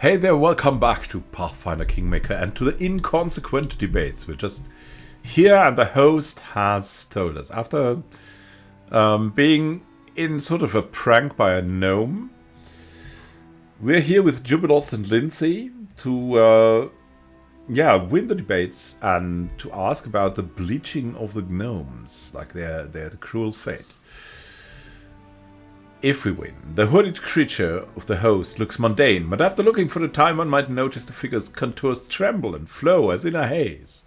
Hey there, welcome back to Pathfinder Kingmaker and to the Inconsequent debates. We're just here and the host has told us, after being in sort of a prank by a gnome, we're here with Jubilos and Lindsay to win the debates and to ask about the bleaching of the gnomes, like their cruel fate. If we win, the hooded creature of the host looks mundane, but after looking for a time one might notice the figure's contours tremble and flow as in a haze.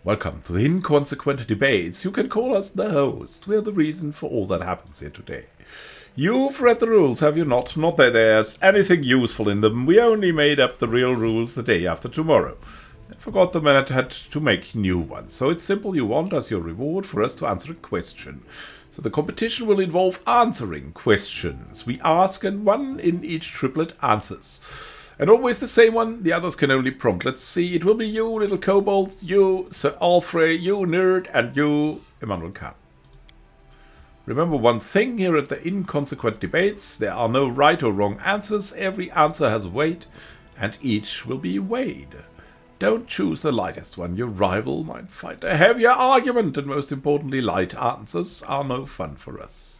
Welcome to the Inconsequent debates. You can call us the host. We're the reason for all that happens here today. You've read the rules, have you not? Not that there's anything useful in them. We only made up the real rules the day after tomorrow. I forgot them and had to make new ones. So it's simple. You want as your reward for us to answer a question. So the competition will involve answering questions. We ask and one in each triplet answers. And always the same one, the others can only prompt. Let's see, it will be you, little kobold, you, Sir Alfred, you, nerd, and you, Immanuel Khan. Remember one thing here at the Inconsequent debates, there are no right or wrong answers. Every answer has weight, and each will be weighed. Don't choose the lightest one. Your rival might fight a heavier argument, and most importantly, light answers are no fun for us.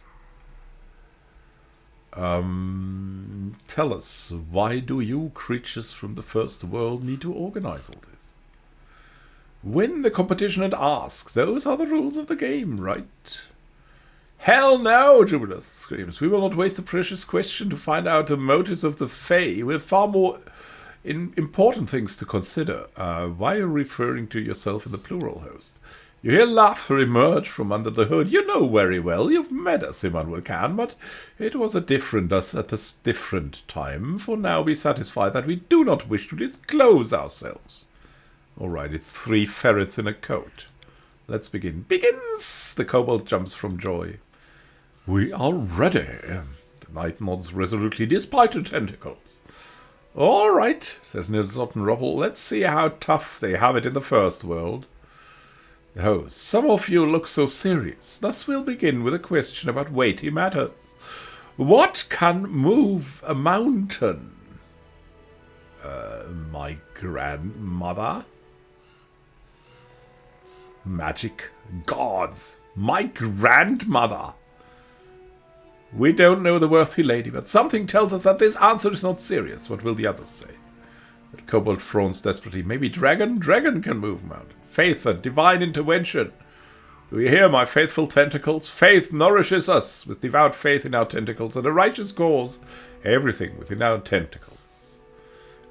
Tell us, why do you creatures from the first world need to organize all this? Win the competition and ask. Those are the rules of the game, right? Hell no, Jubileus screams. We will not waste a precious question to find out the motives of the Fae. We're far more important things to consider. Why are you referring to yourself in the plural, host? You hear laughter emerge from under the hood. You know very well. You've met us, Immanuel Khan, but it was at a different time. For now, be satisfied that we do not wish to disclose ourselves. All right, it's 3 ferrets in a coat. Let's begin. Begins! The kobold jumps from joy. We are ready. The knight nods resolutely despite the tentacles. All right, says Nils Ottenroppel. Let's see how tough they have it in the first world. The host, some of you look so serious. Thus we'll begin with a question about weighty matters. What can move a mountain? My grandmother? Magic gods. My grandmother. We don't know the worthy lady, but something tells us that this answer is not serious. What will the others say? The kobold frowns desperately. Maybe dragon? Dragon can move mountain. Faith and divine intervention. Do you hear, my faithful tentacles? Faith nourishes us. With devout faith in our tentacles and a righteous cause, everything within our tentacles.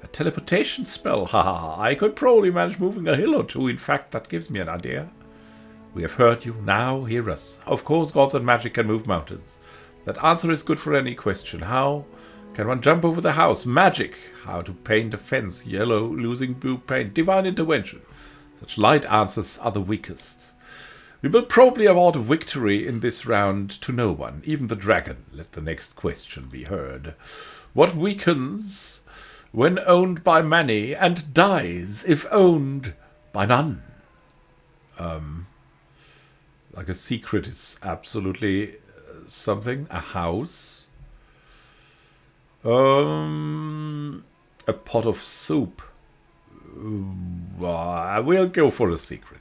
A teleportation spell, ha ha ha. I could probably manage moving a hill or two. In fact, that gives me an idea. We have heard you, now hear us. Of course, gods and magic can move mountains. That answer is good for any question. How can one jump over the house? Magic. How to paint a fence? Yellow, losing blue paint. Divine intervention. Such light answers are the weakest. We will probably award a victory in this round to no one, even the dragon. Let the next question be heard. What weakens when owned by many and dies if owned by none? Like a secret is absolutely something. A house. A pot of soup. We'll go for a secret.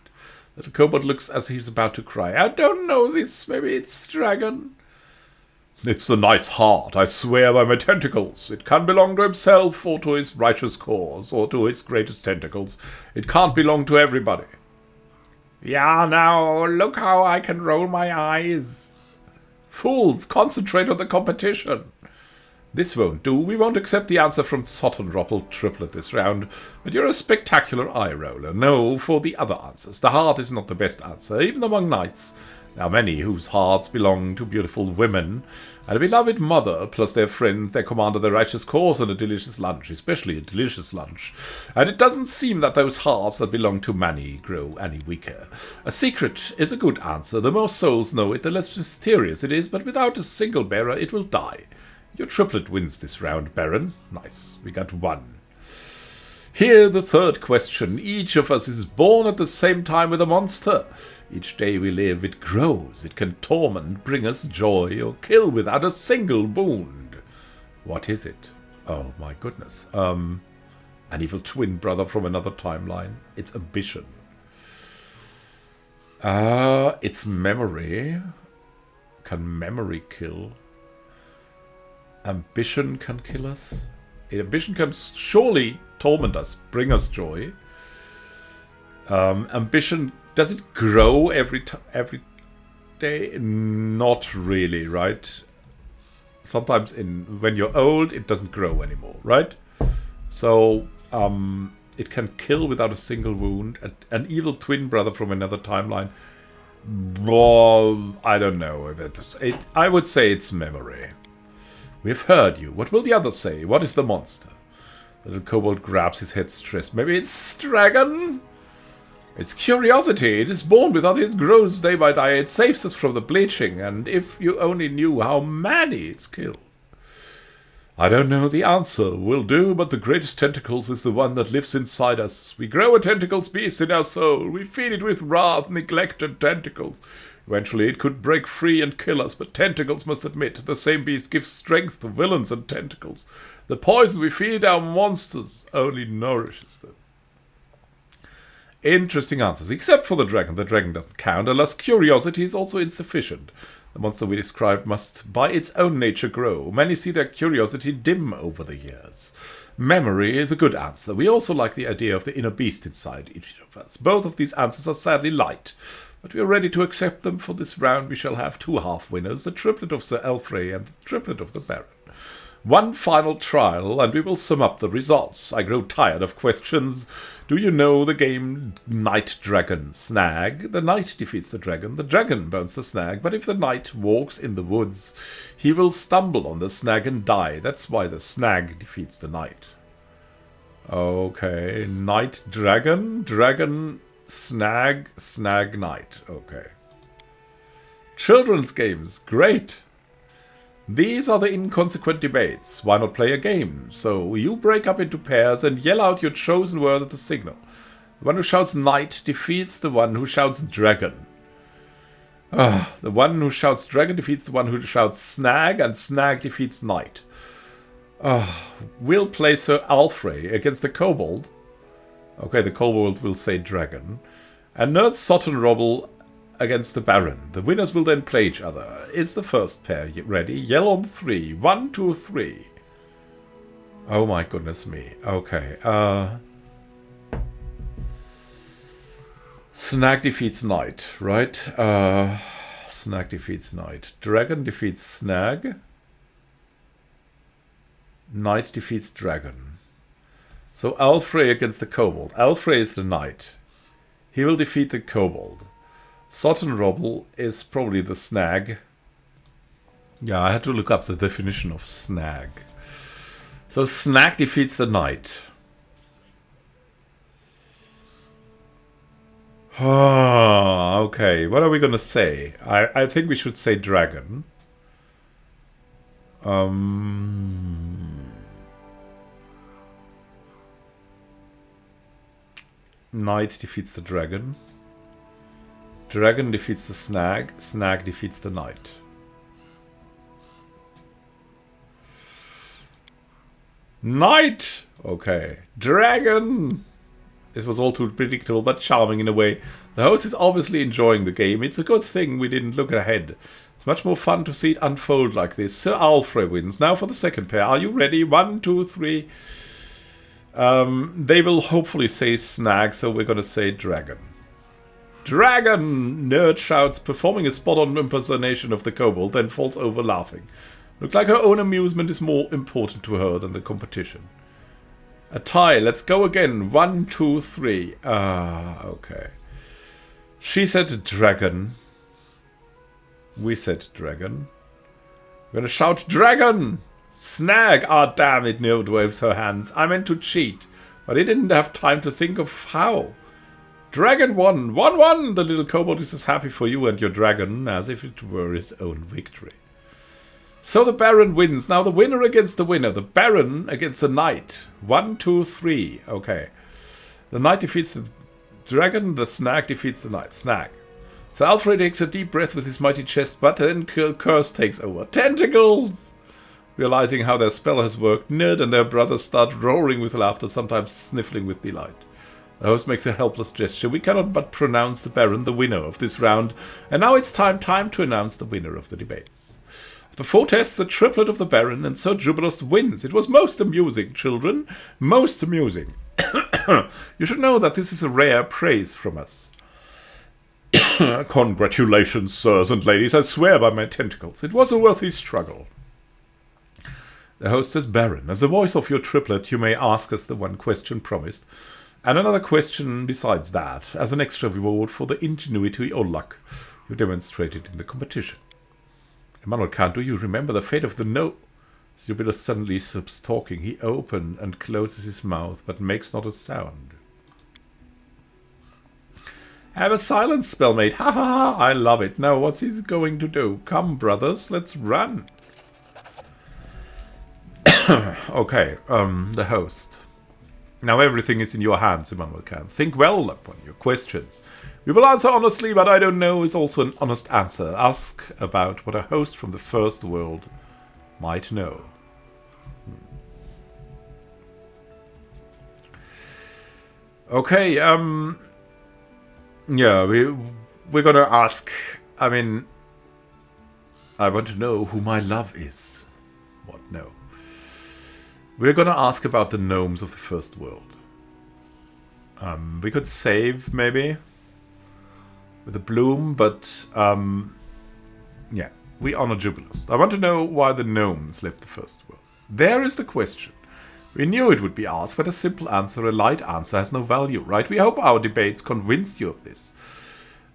Little kobold looks as he's about to cry. I don't know this. Maybe it's dragon. It's the knight's heart. I swear by my tentacles. It can belong to himself or to his righteous cause or to his greatest tentacles. It can't belong to everybody. Yeah, now look how I can roll my eyes. Fools, concentrate on the competition. This won't do. We won't accept the answer from Ottenroppel triplet this round, but you're a spectacular eye roller. No, for the other answers. The heart is not the best answer, even among knights. There are many whose hearts belong to beautiful women, and a beloved mother, plus their friends, their commander, their righteous cause, and a delicious lunch, especially a delicious lunch. And it doesn't seem that those hearts that belong to many grow any weaker. A secret is a good answer. The more souls know it, the less mysterious it is, but without a single bearer, it will die. Your triplet wins this round, Baron. Nice. We got 1. Here the third question. Each of us is born at the same time with a monster. Each day we live, it grows. It can torment, bring us joy, or kill without a single wound. What is it? Oh my goodness. An evil twin brother from another timeline. It's ambition. It's memory. Can memory kill? Ambition can kill us? Ambition can surely torment us, bring us joy. Ambition, does it grow every day? Not really, right? Sometimes when you're old, it doesn't grow anymore, right? So it can kill without a single wound. An evil twin brother from another timeline. Well, I don't know. I would say it's memory. We've heard you. What will the others say? What is the monster? The little kobold grabs his head stressed. Maybe it's dragon? It's curiosity. It is born with us. It grows day by day. It saves us from the bleaching. And if you only knew how many it's killed. I don't know the answer. Will do, but the greatest tentacles is the one that lives inside us. We grow a tentacles beast in our soul. We feed it with wrath, neglect, and tentacles. Eventually it could break free and kill us, but tentacles must admit the same beast gives strength to villains and tentacles. The poison we feed our monsters only nourishes them. Interesting answers, except for the dragon. The dragon doesn't count, unless curiosity is also insufficient. The monster we described must, by its own nature, grow. Many see their curiosity dim over the years. Memory is a good answer. We also like the idea of the inner beast inside each of us. Both of these answers are sadly light, but we are ready to accept them. For this round we shall have 2 half-winners, the triplet of Sir Alfrey and the triplet of the Baron. One final trial, and we will sum up the results. I grow tired of questions. Do you know the game Knight Dragon Snag? The knight defeats the dragon burns the snag, but if the knight walks in the woods, he will stumble on the snag and die. That's why the snag defeats the knight. Okay, Knight Dragon Snag Knight. Okay. Children's games, great. These are the inconsequent debates. Why not play a game? So you break up into pairs and yell out your chosen word at the signal. The one who shouts knight defeats the one who shouts dragon. The one who shouts dragon defeats the one who shouts snag, and snag defeats knight. We'll play Sir Alfrey against the kobold. Okay, the kobold will say dragon. And Nerd Sottenrobble against the Baron. The winners will then play each other. Is the first pair ready? Yell on 3. 1, 2, 3. Oh my goodness me. Okay. Snag defeats knight, right? Snag defeats knight. Dragon defeats snag. Knight defeats dragon. So Alfrey against the kobold. Alfrey is the knight. He will defeat the kobold. Sottenrobble is probably the snag. Yeah, I had to look up the definition of snag. So snag defeats the knight. Okay, what are we going to say? I think we should say dragon. Knight defeats the dragon. Dragon defeats the snag. Snag defeats the knight. Knight! Okay. Dragon! This was all too predictable, but charming in a way. The host is obviously enjoying the game. It's a good thing we didn't look ahead. It's much more fun to see it unfold like this. Sir Alfrey wins. Now for the second pair. Are you ready? 1, 2, 3. They will hopefully say snag, so we're going to say dragon. Dragon! Nerd shouts, performing a spot-on impersonation of the kobold, then falls over laughing. Looks like her own amusement is more important to her than the competition. A tie. Let's go again. 1, 2, 3. Okay. She said dragon. We said dragon. We're gonna shout dragon! Snag! Damn it, Nerd waves her hands. I meant to cheat, but I didn't have time to think of how. Dragon won! 1-1! The little kobold is as happy for you and your dragon as if it were his own victory. So the Baron wins. Now the winner against the winner. The Baron against the Knight. 1, 2, 3. Okay. The Knight defeats the dragon. The Snag defeats the Knight. Snag. So Alfred takes a deep breath with his mighty chest, but then Curse takes over. Tentacles! Realizing how their spell has worked, Ned and their brothers start roaring with laughter, sometimes sniffling with delight. The host makes a helpless gesture. We cannot but pronounce the Baron the winner of this round, and now it's time to announce the winner of the debates. After 4 tests, the triplet of the Baron and Sir Jubilost wins. It was most amusing, children. Most amusing. You should know that this is a rare praise from us. Congratulations, sirs and ladies. I swear by my tentacles. It was a worthy struggle. The host says, Baron, as the voice of your triplet, you may ask us the one question promised, and another question besides that, as an extra reward for the ingenuity or luck you demonstrated in the competition. Immanuel Khan, do you remember the fate of the no... Jubilost suddenly stops talking. He opens and closes his mouth, but makes not a sound. Have a silence spell, mate. Ha ha ha, I love it. Now, what's he going to do? Come, brothers, let's run. Okay, the host. Now everything is in your hands, Immanuel Khan. Think well upon your questions. We will answer honestly, but I don't know is also an honest answer. Ask about what a host from the first world might know. Okay, yeah, we're gonna ask, I mean, I want to know who my love is. What? No. We're gonna ask about the gnomes of the first world. We could save, maybe, with a bloom, but, yeah, we honor Jubilost. I want to know why the gnomes left the first world. There is the question. We knew it would be asked, but a simple answer, a light answer, has no value, right? We hope our debates convinced you of this.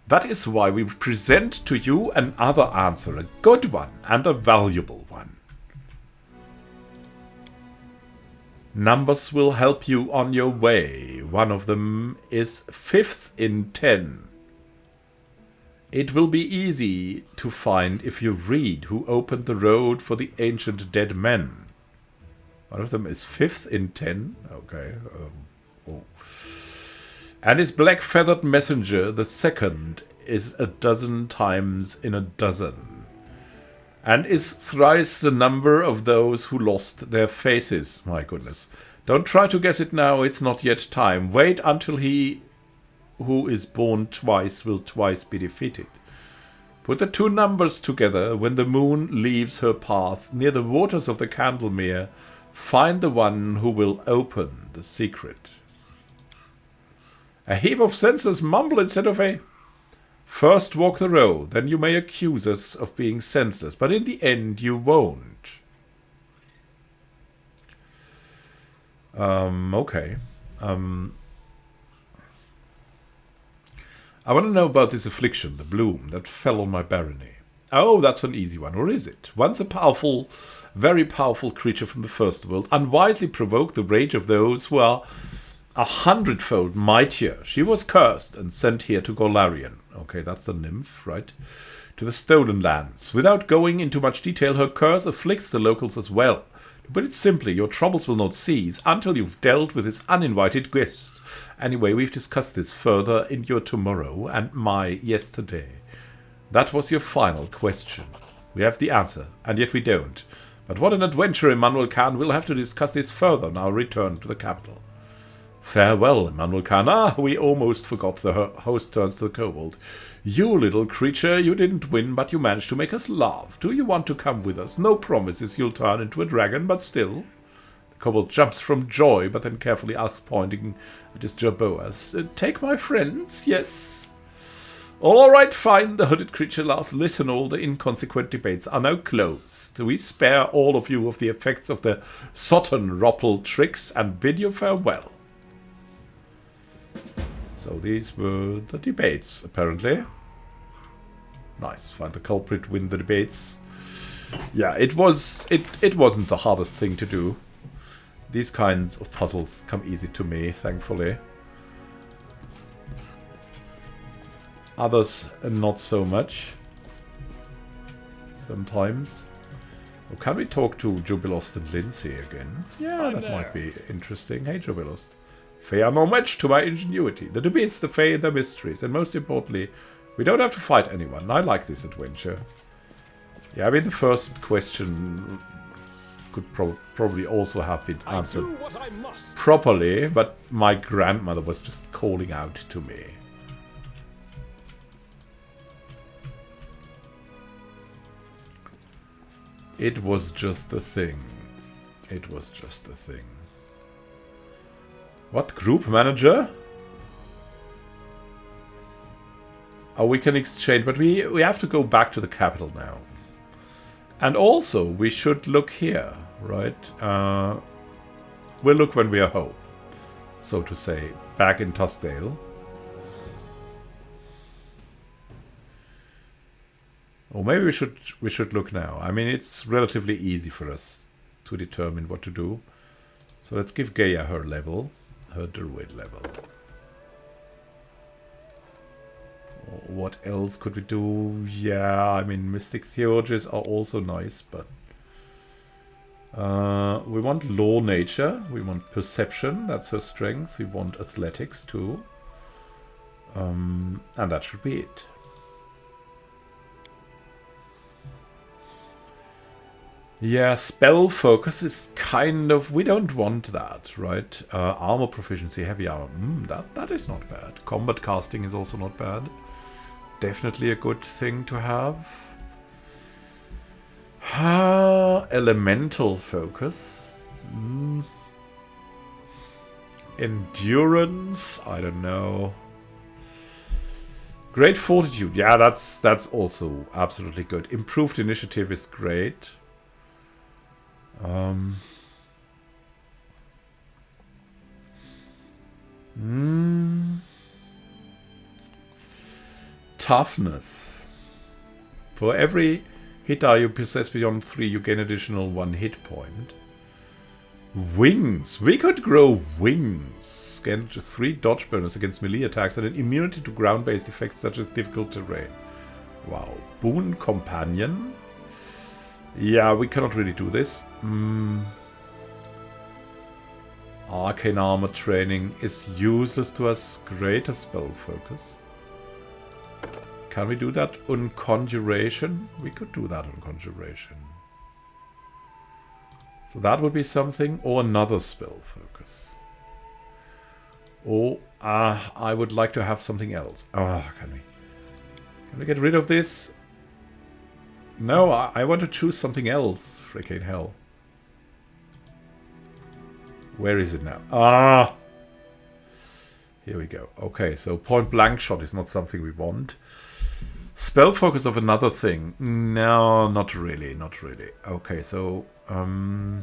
That is why we present to you another answer, a good one and a valuable one. Numbers will help you on your way. One of them is 5th in 10. It will be easy to find if you read who opened the road for the ancient dead men. One of them is 5th in 10. Okay. Oh. And his black-feathered messenger, the second, is 12 times in a dozen. And is thrice the number of those who lost their faces. My goodness. Don't try to guess it now, it's not yet time. Wait until he who is born twice will twice be defeated. Put the two numbers together when the moon leaves her path near the waters of the Candlemere. Find the one who will open the secret. A heap of senseless mumble instead of a... First walk the road, then you may accuse us of being senseless, but in the end you won't. Okay. I want to know about this affliction, the bloom, that fell on my barony. Oh, that's an easy one, or is it? Once a powerful, very powerful creature from the first world unwisely provoked the rage of those who are 100-fold mightier. She was cursed and sent here to Golarion. Okay, that's the nymph, right? To the Stolen Lands. Without going into much detail, her curse afflicts the locals as well. To put it simply, your troubles will not cease until you've dealt with this uninvited guest. Anyway, we've discussed this further in your tomorrow and my yesterday. That was your final question. We have the answer, and yet we don't. But what an adventure, Immanuel Khan. We'll have to discuss this further on our return to the capital. Farewell, Immanuel Khan. Ah, we almost forgot. The host turns to the kobold. You little creature, you didn't win, but you managed to make us laugh. Do you want to come with us? No promises you'll turn into a dragon, but still. The kobold jumps from joy, but then carefully asks, pointing at his jerboas, take my friends? Yes. All right, fine, the hooded creature laughs. Listen, all the inconsequent debates are now closed. We spare all of you of the effects of the Sottenroppel tricks and bid you farewell. So these were the debates, apparently. Nice. Find the culprit, win the debates. Yeah, it wasn't the hardest thing to do. These kinds of puzzles come easy to me, thankfully. Others, not so much. Sometimes. Oh, can we talk to Jubilost and Lindsay again? Yeah, that might be interesting. Hey, Jubilost. Fae are no match to my ingenuity. The debates, the Fae, and their mysteries. And most importantly, we don't have to fight anyone. I like this adventure. Yeah, I mean, the first question could probably also have been answered properly, but my grandmother was just calling out to me. It was just the thing. It was just the thing. What? Group manager? Oh, we can exchange, but we have to go back to the capital now. And also, we should look here, right? We'll look when we are home, so to say, back in Tuskdale. Or maybe we should look now. I mean, it's relatively easy for us to determine what to do. So let's give Gaia her level, her druid level. What else could we do? Yeah, I mean, mystic theologies are also nice, but we want law nature, we want perception, that's her strength, we want athletics too, and that should be it. Yeah, spell focus is kind of... we don't want that, right? Armor proficiency, heavy armor, that is not bad. Combat casting is also not bad. Definitely a good thing to have. Elemental focus. Endurance, I don't know. Great fortitude, yeah, that's also absolutely good. Improved initiative is great. Toughness. For every hit die you possess beyond 3, you gain additional 1 hit point. Wings. We could grow wings. Gain 3 dodge bonus against melee attacks and an immunity to ground-based effects such as difficult terrain. Wow. Boon Companion. Yeah, we cannot really do this. Arcane armor training is useless to us. Greater spell focus. Can we do that on conjuration? We could do that on conjuration. So that would be something, or another spell focus. Or I would like to have something else. Can we get rid of this? No, I want to choose something else. Freaking hell. Where is it now? Here we go. Okay, so point blank shot is not something we want. Spell focus of another thing. No, not really, not really. Okay, so armor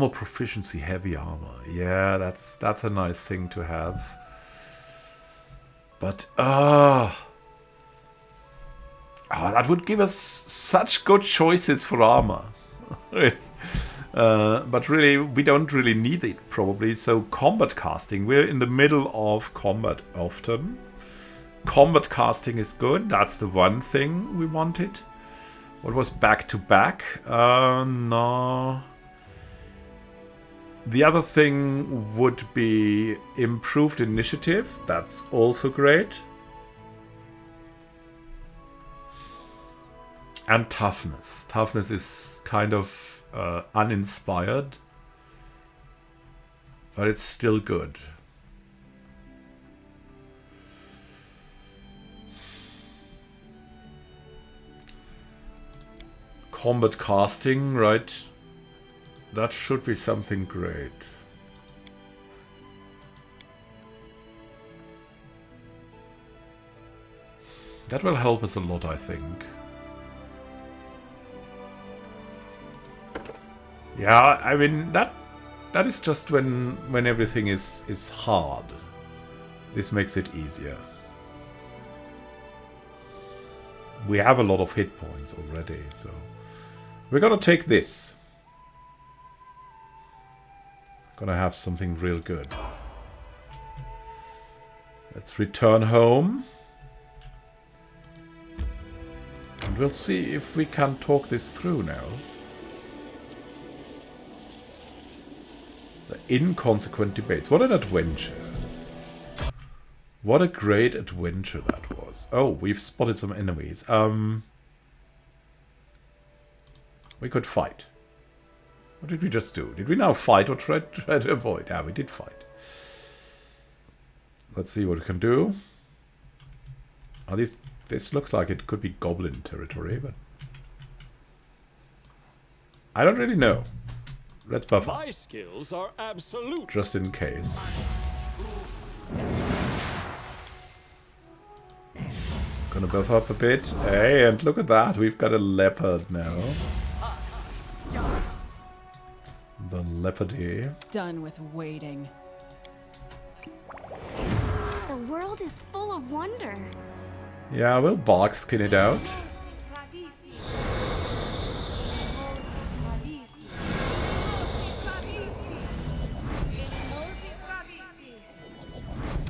proficiency, heavy armor. Yeah, that's a nice thing to have. But that would give us such good choices for armor. But really, we don't really need it, probably. So combat casting, we're in the middle of combat often. Combat casting is good. That's the one thing we wanted. What was back to back? No. The other thing would be improved initiative. That's also great. And toughness. Toughness is kind of uninspired, but it's still good. Combat casting, right? That should be something great. That will help us a lot, I think. Yeah, I mean, that is just when everything is hard. This makes it easier. We have a lot of hit points already, so we're gonna take this. Gonna have something real good. Let's return home. And we'll see if we can talk this through now. The Inconsequent debates. What an adventure. What a great adventure that was. Oh, we've spotted some enemies. We could fight. What did we just do? Did we now fight or try to avoid? Yeah, we did fight. Let's see what we can do. Are these... This looks like it could be goblin territory, but... I don't really know. Let's buff up. My skills are absolute. Just in case. Gonna buff up a bit. Hey, and look at that. We've got a leopard now. The leopardy. Done with waiting. The world is full of wonder. Yeah, we'll bark skin it out.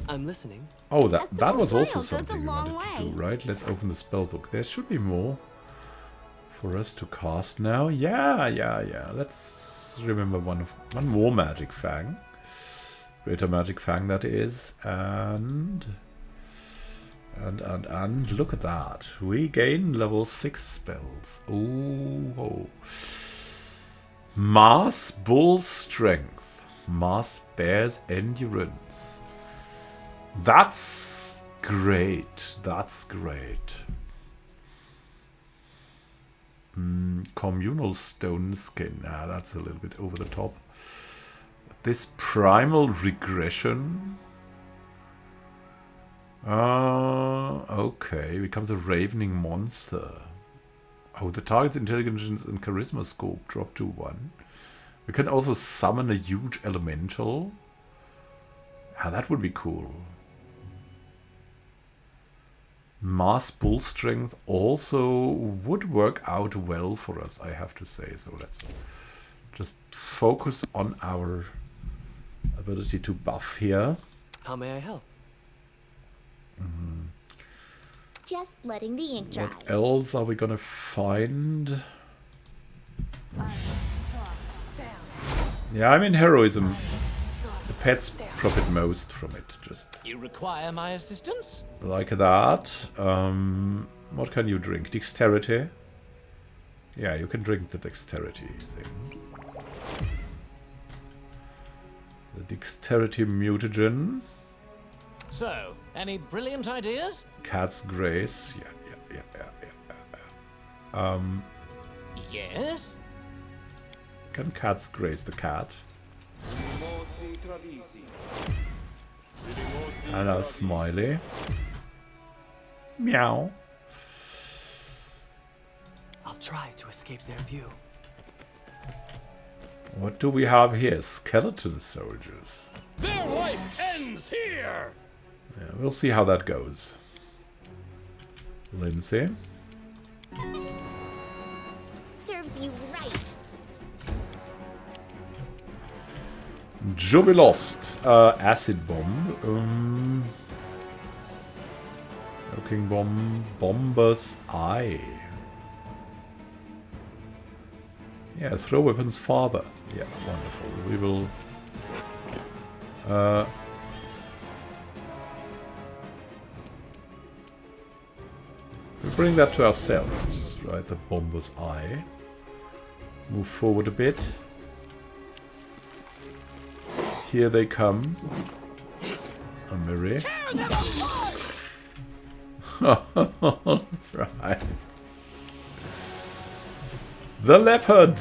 I'm listening. Oh, that was simple also soil goes a something we long wanted to way. do, right? Let's open the spell book. There should be more for us to cast now. Yeah. Let's remember one more magic fang. Greater magic fang, that is. And look at that. We gain level 6 spells. Ooh. Mass Bull Strength. Mass Bear's Endurance. That's great. That's great. Communal Stone Skin. Ah, that's a little bit over the top. This Primal Regression. Okay. Becomes a Ravening Monster. Oh, the target's intelligence and charisma scope drop to 1. We can also summon a huge elemental. Ah, that would be cool. Mass Bull Strength also would work out well for us, I have to say. So let's just focus on our ability to buff here. How may I help? Just letting the ink dry. What else are we gonna find? Yeah, I'm in heroism. The pets profit most from it, just You require my assistance? like that. What can you drink? Dexterity? Yeah, you can drink the dexterity thing. The dexterity mutagen. So, any brilliant ideas? Cat's grace. Yeah. Yes? Can cat's grace the cat? And a smiley. Meow. I'll try to escape their view. What do we have here? Skeleton soldiers. Their life ends here! Yeah, we'll see how that goes. Lindsay. Serves you right. Jubilost. Acid bomb. Looking bomb. Bomber's eye. Yeah, throw weapons farther. Yeah, wonderful. We will... we bring that to ourselves, right? The bomber's eye. Move forward a bit. Here they come. A mirror. Right. The leopard.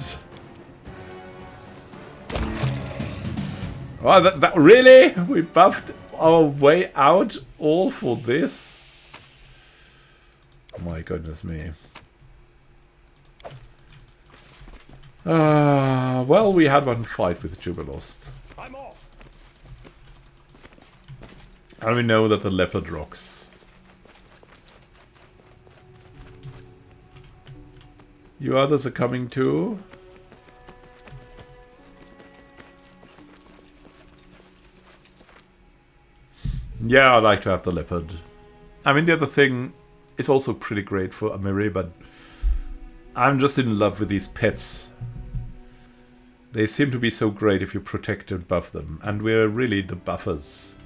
Oh, that really? We buffed our way out all for this? My goodness me. Well, we had one fight with Jubilost. I'm off. And we know that the leopard rocks. You others are coming too? Yeah, I'd like to have the leopard. I mean, the other thing is also pretty great for Amiri, but I'm just in love with these pets. They seem to be so great if you protect and buff them. And we're really the buffers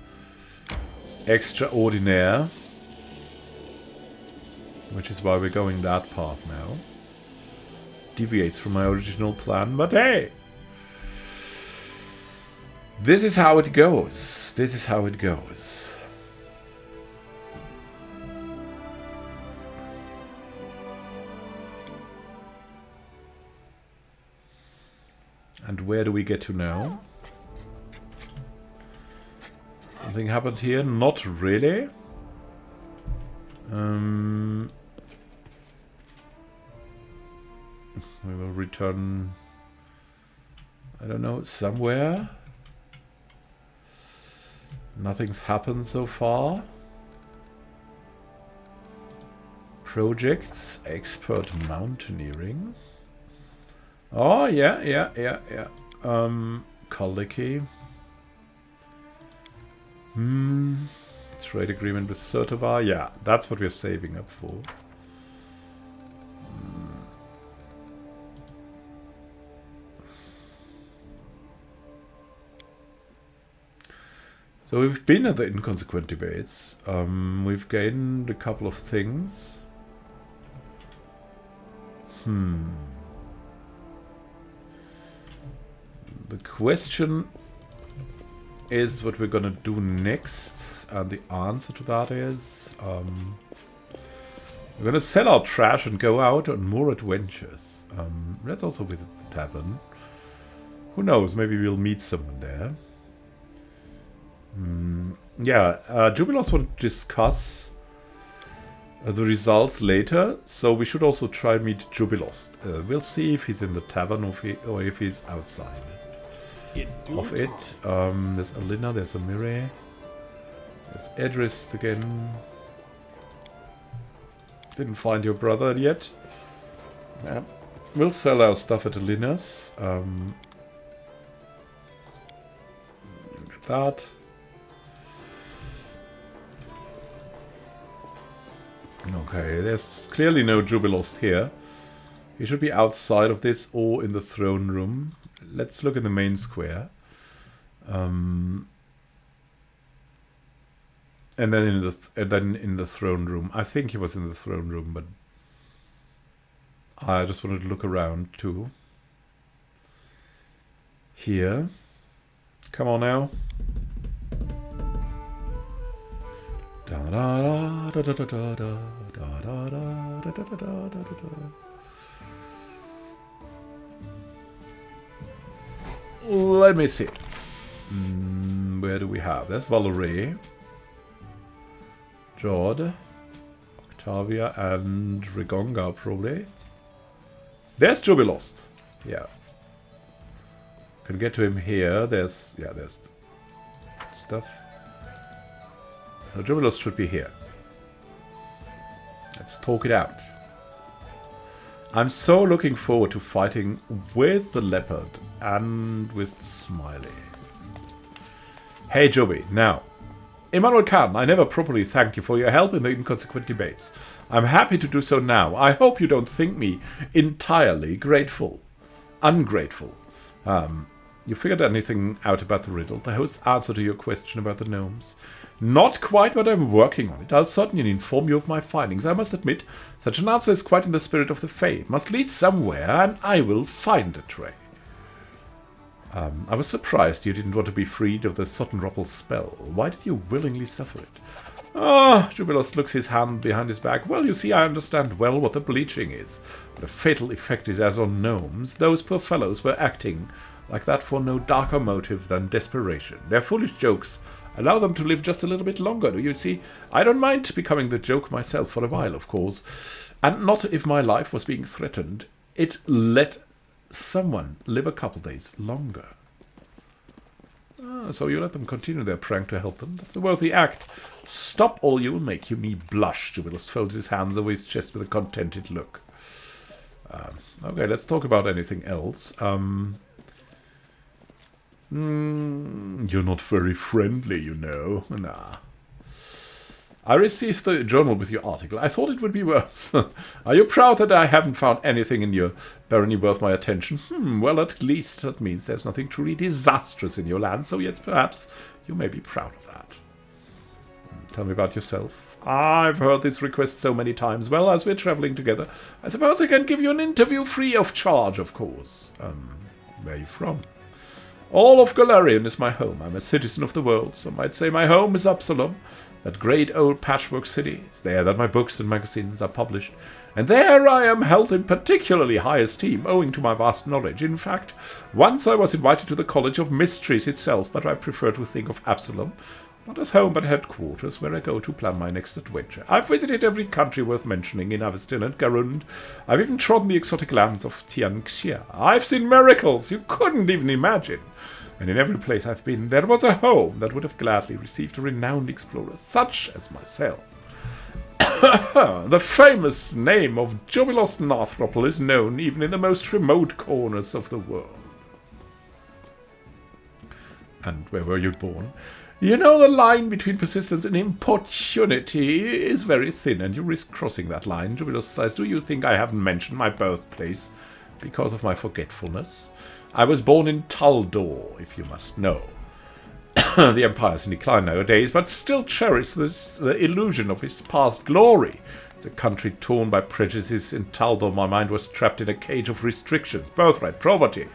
extraordinaire. Which is why we're going that path now. Deviates from my original plan, but hey! This is how it goes. This is how it goes. And where do we get to now? Something happened here? Not really. We will return, I don't know, somewhere. Nothing's happened so far. Projects, expert mountaineering. Oh, yeah. Kaliki. Trade agreement with Sertovar. Yeah, that's what we're saving up for. So we've been at the Inconsequent debates. We've gained a couple of things. The question is what we're gonna do next, and the answer to that is we're gonna sell our trash and go out on more adventures. Let's also visit the tavern. Who knows, maybe we'll meet someone there. Jubilos want to discuss the results later, so we should also try and meet Jubilost. We'll see if he's in the tavern or if he's outside of it. There's Alina, there's Amire, there's Edris again. Didn't find your brother yet. Yeah. We'll sell our stuff at Alina's. Look at that. Okay, there's clearly no Jubilost here. He should be outside of this or in the throne room. Let's look in the main square. And then in the throne room. I think he was in the throne room, but I just wanted to look around too. Here. Come on now. Let me see. Where do we have? There's Valerie, Jord, Octavia, and Rigonga probably. There's Jubilost. Yeah. Can get to him here. There's stuff. So Jubilost should be here. Let's talk it out. I'm so looking forward to fighting with the leopard and with Smiley. Hey Joby, now, Immanuel Khan, I never properly thanked you for your help in the Inconsequent debates. I'm happy to do so now. I hope you don't think me entirely ungrateful. You figured anything out about the riddle? The host's answer to your question about the gnomes? Not quite, but I'm working on it. I'll certainly inform you of my findings. I must admit, such an answer is quite in the spirit of the Fae. It must lead somewhere, and I will find a tray. I was surprised you didn't want to be freed of the Sottenroppel spell. Why did you willingly suffer it? Jubilost looks his hand behind his back. Well, you see, I understand well what the bleaching is. But the fatal effect is as on gnomes. Those poor fellows were acting like that for no darker motive than desperation. Their foolish jokes allow them to live just a little bit longer, do you see? I don't mind becoming the joke myself for a while, of course. And not if my life was being threatened. It let someone live a couple days longer. So you let them continue their prank to help them. That's a worthy act. Stop or you'll make me blush. Jubilost folds his hands over his chest with a contented look. Okay, let's talk about anything else. You're not very friendly, you know. Nah. I received the journal with your article. I thought it would be worse. Are you proud that I haven't found anything in your barony worth my attention? Well, at least that means there's nothing truly disastrous in your land, so yes, perhaps you may be proud of that. Tell me about yourself. I've heard this request so many times. Well, as we're traveling together, I suppose I can give you an interview free of charge, of course. Where are you from? All of Galarian is my home. I'm a citizen of the world. Some might say my home is Absalom, that great old patchwork city. It's there that my books and magazines are published. And there I am held in particularly high esteem, owing to my vast knowledge. In fact, once I was invited to the College of Mysteries itself, but I prefer to think of Absalom not as home, but headquarters, where I go to plan my next adventure. I've visited every country worth mentioning in Avestin and Garund. I've even trodden the exotic lands of Tianxia. I've seen miracles you couldn't even imagine. And in every place I've been, there was a home that would have gladly received a renowned explorer, such as myself. The famous name of Jubilos Narthropol is known even in the most remote corners of the world. And where were you born? You know, the line between persistence and importunity is very thin, and you risk crossing that line. Jubilos says, do you think I haven't mentioned my birthplace because of my forgetfulness? I was born in Taldor, if you must know. The Empire's in decline nowadays, but still cherishes the illusion of its past glory. It's a country torn by prejudices. In Taldor, my mind was trapped in a cage of restrictions, birthright, poverty,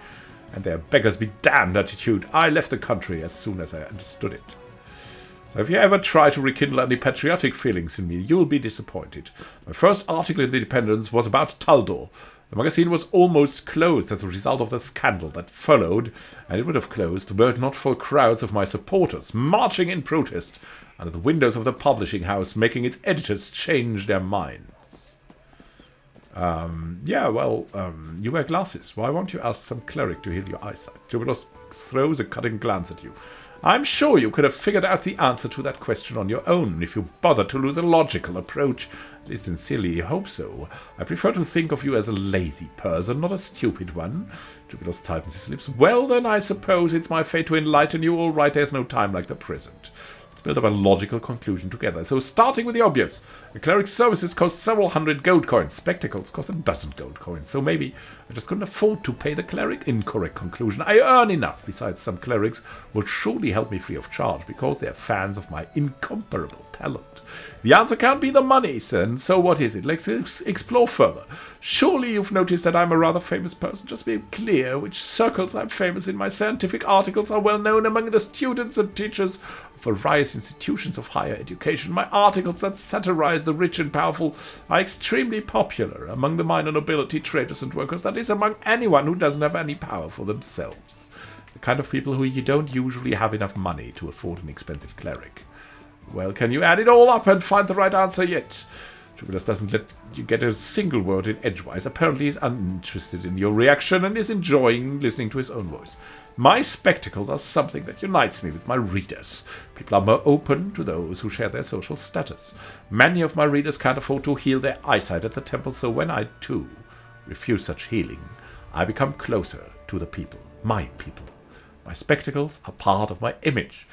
and their beggars be damned attitude. I left the country as soon as I understood it. So if you ever try to rekindle any patriotic feelings in me, you'll be disappointed. My first article in The Independence was about Taldor. The magazine was almost closed as a result of the scandal that followed, and it would have closed were it not for crowds of my supporters marching in protest under the windows of the publishing house, making its editors change their minds. You wear glasses. Why won't you ask some cleric to heal your eyesight? Jubilos throws a cutting glance at you. I'm sure you could have figured out the answer to that question on your own if you bothered to lose a logical approach. At least sincerely hope so. I prefer to think of you as a lazy person, not a stupid one. Jubilos tightens his lips. Well, then I suppose it's my fate to enlighten you. All right, there's no time like the present. Build up a logical conclusion together. So starting with the obvious, the cleric's services cost several hundred gold coins. Spectacles cost a dozen gold coins. So maybe I just couldn't afford to pay the cleric. Incorrect conclusion. I earn enough. Besides, some clerics will surely help me free of charge because they're fans of my incomparable talent. The answer can't be the money, then. So what is it? Let's explore further. Surely you've noticed that I'm a rather famous person. Just be clear which circles I'm famous in. My scientific articles are well known among the students and teachers of various institutions of higher education. My articles that satirize the rich and powerful are extremely popular among the minor nobility, traders and workers. That is, among anyone who doesn't have any power for themselves. The kind of people who you don't usually have enough money to afford an expensive cleric. Well, can you add it all up and find the right answer yet? Jubilos doesn't let you get a single word in edgewise. Apparently he's uninterested in your reaction and is enjoying listening to his own voice. My spectacles are something that unites me with my readers. People are more open to those who share their social status. Many of my readers can't afford to heal their eyesight at the temple, so when I, too, refuse such healing, I become closer to the people, my people. My spectacles are part of my image.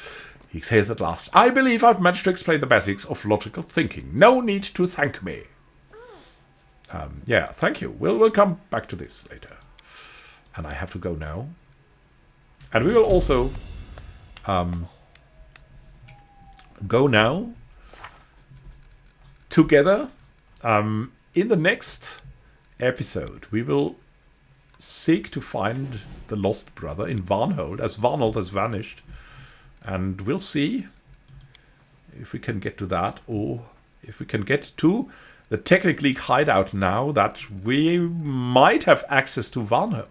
He says at last, I believe I've managed to explain the basics of logical thinking. No need to thank me. Thank you. We'll come back to this later. And I have to go now. And we will also go now together. In the next episode, we will seek to find the lost brother in Varnhold, as Varnhold has vanished. And we'll see if we can get to that, or if we can get to the Technic hideout now that we might have access to Varnhold.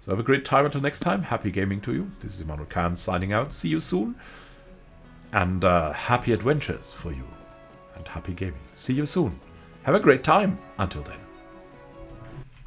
So have a great time until next time. Happy gaming to you. This is Immanuel Khan signing out. See you soon. And happy adventures for you. And happy gaming. See you soon. Have a great time until then.